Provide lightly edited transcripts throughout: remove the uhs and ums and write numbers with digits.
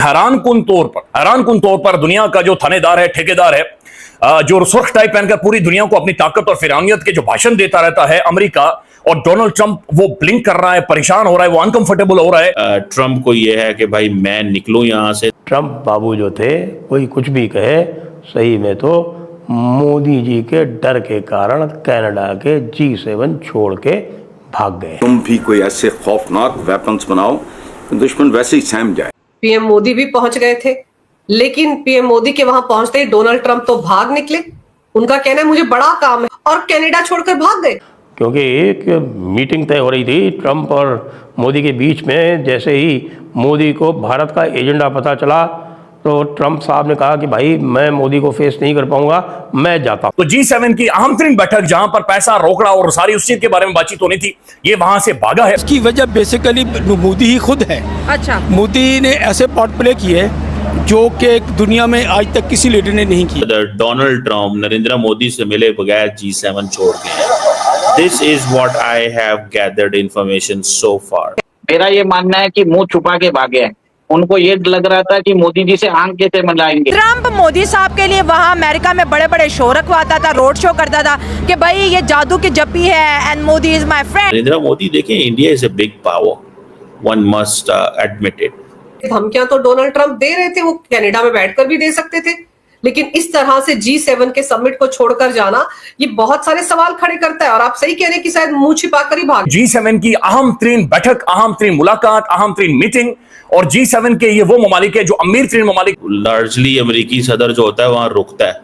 हैरान कुन तौर पर दुनिया का जो थानेदार है, ठेकेदार है, जो सुर्ख टाई पहनकर पूरी दुनिया को अपनी ताकत और फिरानियत के जो भाषण देता रहता है अमेरिका, और डोनाल्ड ट्रंप वो ब्लिंक कर रहा है, परेशान हो रहा है, वो अनकंफर्टेबल हो रहा है। ट्रंप को ये है कि भाई मैं निकलूं यहां से। ट्रंप बाबू जो थे, कोई कुछ भी कहे, सही में तो मोदी जी के डर के कारण कनाडा के G7 छोड़ के भाग गए। तुम भी कोई ऐसे खौफनाक वेपन्स बनाओ कि दुश्मन वैसे ही सहम जाए। पीएम मोदी भी पहुंच गए थे, लेकिन पीएम मोदी के वहां पहुंचते ही डोनाल्ड ट्रंप तो भाग निकले। उनका कहना है मुझे बड़ा काम है, और कनाडा छोड़कर भाग गए। क्योंकि एक मीटिंग तय हो रही थी ट्रंप और मोदी के बीच में। जैसे ही मोदी को भारत का एजेंडा पता चला तो ट्रंप साहब ने कहा कि भाई मैं मोदी को फेस नहीं कर पाऊंगा, मैं जाता हूं। तो G7 की अहम तरीन बैठक, जहां पर पैसा, रोकड़ा और सारी उस चीज के बारे में बातचीत होनी थी, ये वहां से भागा है। इसकी वजह बेसिकली मोदी ही खुद है। अच्छा, मोदी ने ऐसे पार्ट प्ले किए जो कि दुनिया में आज तक किसी लीडर ने नहीं किया। डोनाल्ड ट्रंप नरेंद्र मोदी से मिले बगैर G7 छोड़ गए। This is what I have gathered information so far. मेरा ये मानना है कि मुंह छुपा के भागे हैं। उनको ये लग रहा था कि मोदी जी से आंख कैसे मिलाएंगे। ट्रंप मोदी साहब के लिए वहाँ अमेरिका में बड़े बड़े शो रखवाता था, रोड शो करता था कि भाई ये जादू की जप्पी है and Modi is my friend. Narendra Modi देखें, India is a big power, one must admit it. धमकियां तो डोनाल्ड ट्रंप दे रहे थे, वो कनाडा में बैठकर भी दे सकते थे, लेकिन इस तरह से G7 के समिट को छोड़कर जाना, ये बहुत सारे सवाल खड़े करता है। और आप सही कह रहे हैं कि शायद मुंह छिपाकर ही भाग। G7 की अहम तरीन बैठक, अहम तरीन मुलाकात, अहम तरीन मीटिंग, और G7 के ये वो ममालिक है जो अमीर तरीन ममालिक। लार्जली अमेरिकी सदर जो होता है वहां रुकता है,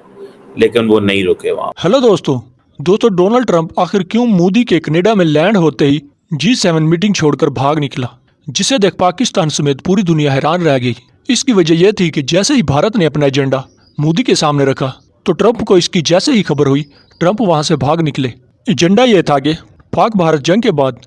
लेकिन वो नहीं रुके वहां। हेलो दोस्तों, डोनाल्ड ट्रंप आखिर क्यों मोदी के कनाडा में लैंड होते ही G7 मीटिंग छोड़कर भाग निकला, जिसे देख पाकिस्तान समेत पूरी दुनिया हैरान रह गई। इसकी वजह यह थी कि जैसे ही भारत ने अपना एजेंडा मोदी के सामने रखा तो ट्रंप को इसकी जैसे ही खबर हुई, ट्रंप वहां से भाग निकले। एजेंडा यह था कि पाक भारत जंग के बाद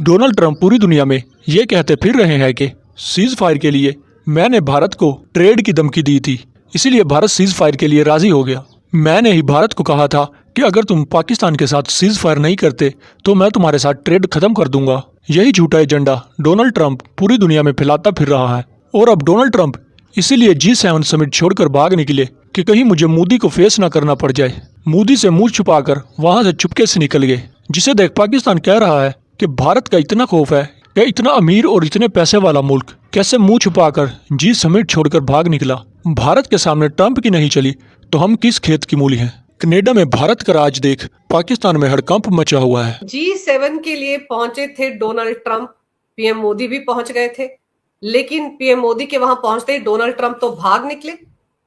डोनाल्ड ट्रंप पूरी दुनिया में ये कहते फिर रहे हैं कि सीज फायर के लिए मैंने भारत को ट्रेड की धमकी दी थी, इसीलिए भारत सीज फायर के लिए राजी हो गया। मैंने ही भारत को कहा था कि अगर तुम पाकिस्तान के साथ सीज फायर नहीं करते तो मैं तुम्हारे साथ ट्रेड खत्म कर दूंगा। यही झूठा एजेंडा डोनाल्ड ट्रंप पूरी दुनिया में फैलाता फिर रहा है, और अब डोनाल्ड ट्रंप इसीलिए G7 समिट छोड़कर भाग निकले कि कहीं मुझे मोदी को फेस ना करना पड़ जाए। मोदी से मुंह छुपाकर वहां से चुपके से निकल गए, जिसे देख पाकिस्तान कह रहा है कि भारत का इतना खौफ है कि इतना अमीर और इतने पैसे वाला मुल्क कैसे मुंह छुपाकर G समिट छोड़कर भाग निकला। भारत के सामने ट्रंप की नहीं चली तो हम किस खेत की मूली हैं। कनाडा में भारत का राज देख पाकिस्तान में हड़कंप मचा हुआ है। G7 के लिए पहुंचे थे डोनाल्ड ट्रंप, पीएम मोदी भी पहुंच गए थे, लेकिन पीएम मोदी के वहां पहुंचते ही डोनाल्ड ट्रंप तो भाग निकले।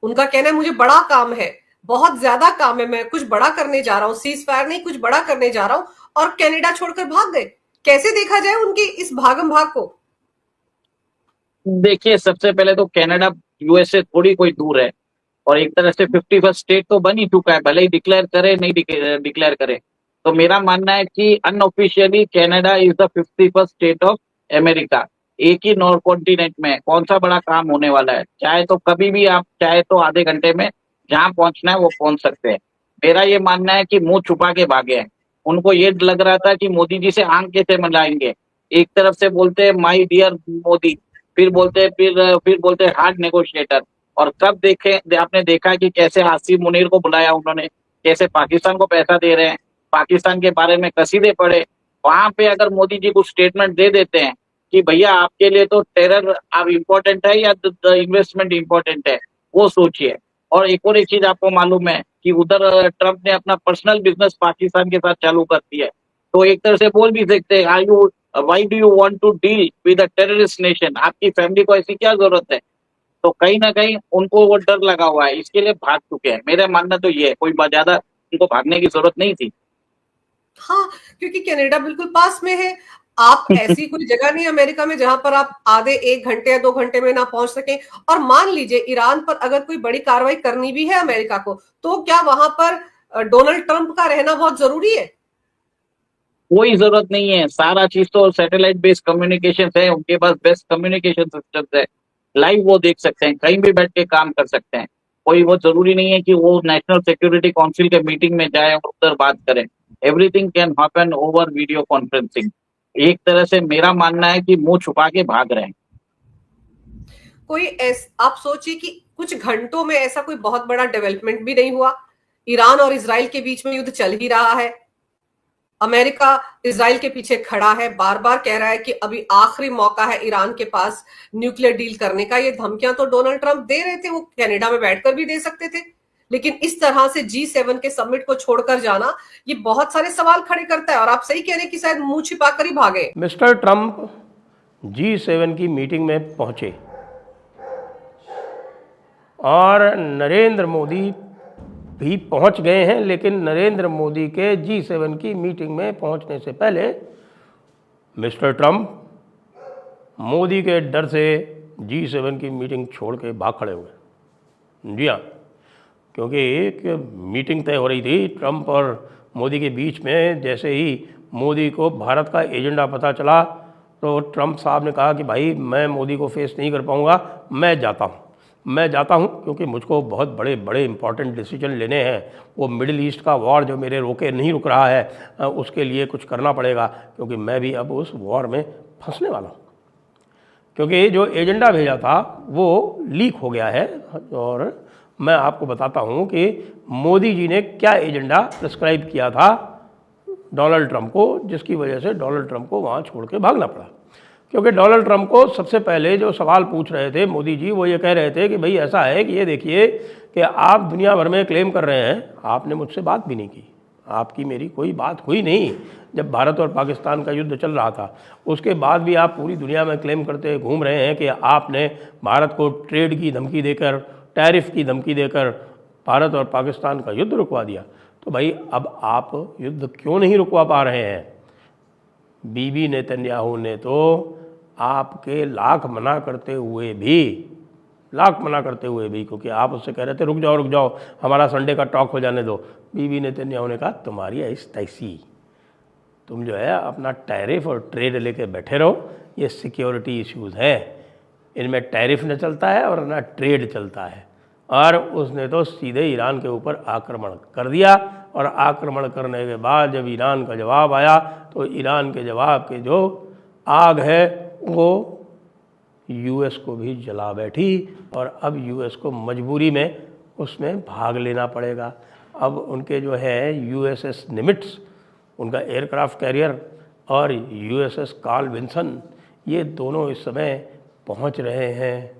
उनका कहना है मुझे बड़ा काम है, बहुत ज्यादा काम है, मैं कुछ बड़ा करने जा रहा हूँ, सीज फायर नहीं कुछ बड़ा करने जा रहा हूँ, और कनाडा छोड़कर भाग गए। कैसे देखा जाए उनकी इस भागम भाग को? देखिए, सबसे पहले तो कनाडा यूएस से थोड़ी कोई दूर है, और एक तरह से 51st स्टेट तो बन ही चुका है, भले ही डिक्लेयर करे नहीं डिक्लेयर करे। तो मेरा मानना है कि unofficially Canada is the 51st state of America. एक ही नॉर्थ कॉन्टिनेंट में कौन सा बड़ा काम होने वाला है। चाहे तो कभी भी आप चाहे तो आधे घंटे में जहां पहुंचना है वो पहुंच सकते हैं। मेरा ये मानना है कि मुंह छुपा के भागे हैं। उनको ये लग रहा था कि मोदी जी से आंख कैसे मिलाएंगे। एक तरफ से बोलते हैं माय डियर मोदी, फिर बोलते हैं हार्ड नेगोशिएटर। और कब आपने देखा कि कैसे आसिफ मुनीर को बुलाया उन्होंने, कैसे पाकिस्तान को पैसा दे रहे हैं, पाकिस्तान के बारे में कसीदे पड़े। वहां पे अगर मोदी जी कुछ स्टेटमेंट दे देते हैं कि भैया आपके लिए तो टेरर अब इम्पोर्टेंट है या इन्वेस्टमेंट इम्पोर्टेंट है, वो सोचिए। और एक और एक चीज आपको मालूम है कि उधर ट्रंप ने अपना पर्सनल बिजनेस पाकिस्तान के साथ चालू कर दिया है। तो एक तरह से बोल भी सकते हैं why do you want to deal with a terrorist nation, आपकी फैमिली को ऐसी क्या जरूरत है। तो कहीं ना कहीं उनको वो डर लगा हुआ है, इसके लिए भाग चुके हैं। मेरा मानना तो ये है, कोई ज्यादा उनको भागने की जरूरत नहीं थी। हाँ, क्योंकि कनाडा बिल्कुल पास में है। आप ऐसी कोई जगह नहीं अमेरिका में जहां पर आप आधे 1 घंटे या 2 घंटे में ना पहुंच सके। और मान लीजिए ईरान पर अगर कोई बड़ी कार्रवाई करनी भी है अमेरिका को, तो क्या वहां पर डोनाल्ड ट्रंप का रहना बहुत जरूरी है? कोई जरूरत नहीं है। सारा चीज तो सैटेलाइट बेस्ड कम्युनिकेशन है, उनके पास बेस्ट कम्युनिकेशन सिस्टम है। लाइव वो देख सकते हैं, कहीं भी बैठ के काम कर सकते हैं। कोई वो जरूरी नहीं है कि वो नेशनल सिक्योरिटी काउंसिल के मीटिंग में जाए और उधर बात करें। Everything can happen over video conferencing. एक तरह से मेरा मानना है कि मुंह छुपा के भाग रहे हैं। आप सोचिए कि कुछ घंटों में ऐसा कोई बहुत बड़ा डेवलपमेंट भी नहीं हुआ। ईरान और इजराइल के बीच में युद्ध चल ही रहा है। अमेरिका इजराइल के पीछे खड़ा है, बार बार कह रहा है कि अभी आखिरी मौका है ईरान के पास न्यूक्लियर डील करने का। ये धमकियां तो डोनाल्ड ट्रंप दे रहे थे, वो कनाडा में बैठकर भी दे सकते थे, लेकिन इस तरह से G7 के समिट को छोड़कर जाना ये बहुत सारे सवाल खड़े करता है। और आप सही कह रहे हैं कि शायद मुंह छिपाकर ही भागे। मिस्टर ट्रंप G7 की मीटिंग में पहुंचे और नरेंद्र मोदी भी पहुंच गए हैं, लेकिन नरेंद्र मोदी के G7 की मीटिंग में पहुंचने से पहले मिस्टर ट्रंप मोदी के डर से G7 की मीटिंग छोड़ के भाग खड़े हुए। जी हाँ, क्योंकि एक मीटिंग तय हो रही थी ट्रंप और मोदी के बीच में। जैसे ही मोदी को भारत का एजेंडा पता चला तो ट्रंप साहब ने कहा कि भाई मैं मोदी को फेस नहीं कर पाऊँगा, मैं जाता हूँ क्योंकि मुझको बहुत बड़े बड़े इंपॉर्टेंट डिसीजन लेने हैं। वो मिडिल ईस्ट का वॉर जो मेरे रोके नहीं रुक रहा है, उसके लिए कुछ करना पड़ेगा, क्योंकि मैं भी अब उस वॉर में फंसने वाला हूँ। क्योंकि जो एजेंडा भेजा था वो लीक हो गया है। और मैं आपको बताता हूँ कि मोदी जी ने क्या एजेंडा प्रिस्क्राइब किया था डोनाल्ड ट्रंप को, जिसकी वजह से डोनाल्ड ट्रंप को वहाँ छोड़ के भागना पड़ा। क्योंकि डोनाल्ड ट्रंप को सबसे पहले जो सवाल पूछ रहे थे मोदी जी, वो ये कह रहे थे कि भाई ऐसा है कि ये देखिए कि आप दुनिया भर में क्लेम कर रहे हैं, आपने मुझसे बात भी नहीं की, आपकी मेरी कोई बात हुई नहीं जब भारत और पाकिस्तान का युद्ध चल रहा था। उसके बाद भी आप पूरी दुनिया में क्लेम करते घूम रहे हैं कि आपने भारत को ट्रेड की धमकी देकर, टैरिफ की धमकी देकर भारत और पाकिस्तान का युद्ध रुकवा दिया। तो भाई अब आप युद्ध क्यों नहीं रुकवा पा रहे हैं? बीबी नेतन्याहू ने तो आपके लाख मना करते हुए भी, क्योंकि आप उससे कह रहे थे रुक जाओ हमारा संडे का टॉक हो जाने दो, बीबी नेतन्याहू ने कहा तुम्हारी ऐसी तैसी, तुम जो है अपना टैरिफ और ट्रेड लेके बैठे रहो, ये सिक्योरिटी इश्यूज़ हैं, इनमें टैरिफ न चलता है और ना ट्रेड चलता है। और उसने तो सीधे ईरान के ऊपर आक्रमण कर दिया। और आक्रमण करने के बाद जब ईरान का जवाब आया तो ईरान के जवाब के जो आग है वो यूएस को भी जला बैठी। और अब यूएस को मजबूरी में उसमें भाग लेना पड़ेगा। अब उनके जो है USS निमिट्स, उनका एयरक्राफ्ट कैरियर, और USS कार्ल विन्सन, ये दोनों इस समय पहुंच रहे हैं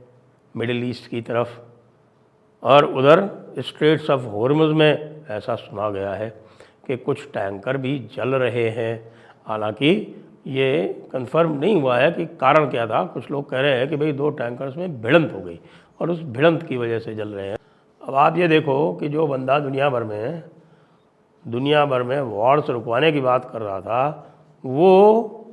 मिडिल ईस्ट की तरफ। और उधर स्ट्रेट्स ऑफ हॉर्मुज़ में ऐसा सुना गया है कि कुछ टैंकर भी जल रहे हैं। हालांकि ये कंफर्म नहीं हुआ है कि कारण क्या था। कुछ लोग कह रहे हैं कि भाई 2 टैंकर्स में भिड़ंत हो गई और उस भिड़ंत की वजह से जल रहे हैं। अब आप ये देखो कि जो बंदा दुनिया भर में वॉर से रुकवाने की बात कर रहा था, वो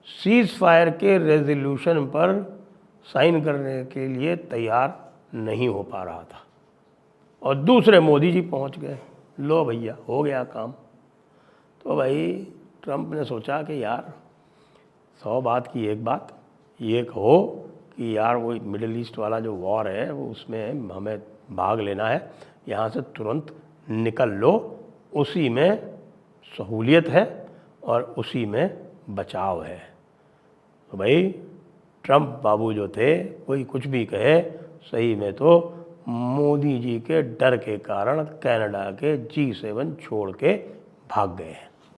सीज़ फायर के रेजोल्यूशन पर साइन करने के लिए तैयार नहीं हो पा रहा था। और दूसरे मोदी जी पहुंच गए, लो भैया हो गया काम। तो भाई ट्रंप ने सोचा कि यार 100 बात की एक बात, ये कहो कि यार वो मिडिल ईस्ट वाला जो वॉर है वो उसमें हमें भाग लेना है, यहाँ से तुरंत निकल लो, उसी में सहूलियत है और उसी में बचाव है। तो भाई ट्रंप बाबू जो थे, कोई कुछ भी कहे, सही में तो मोदी जी के डर के कारण कनाडा के G7 छोड़ के भाग गए हैं।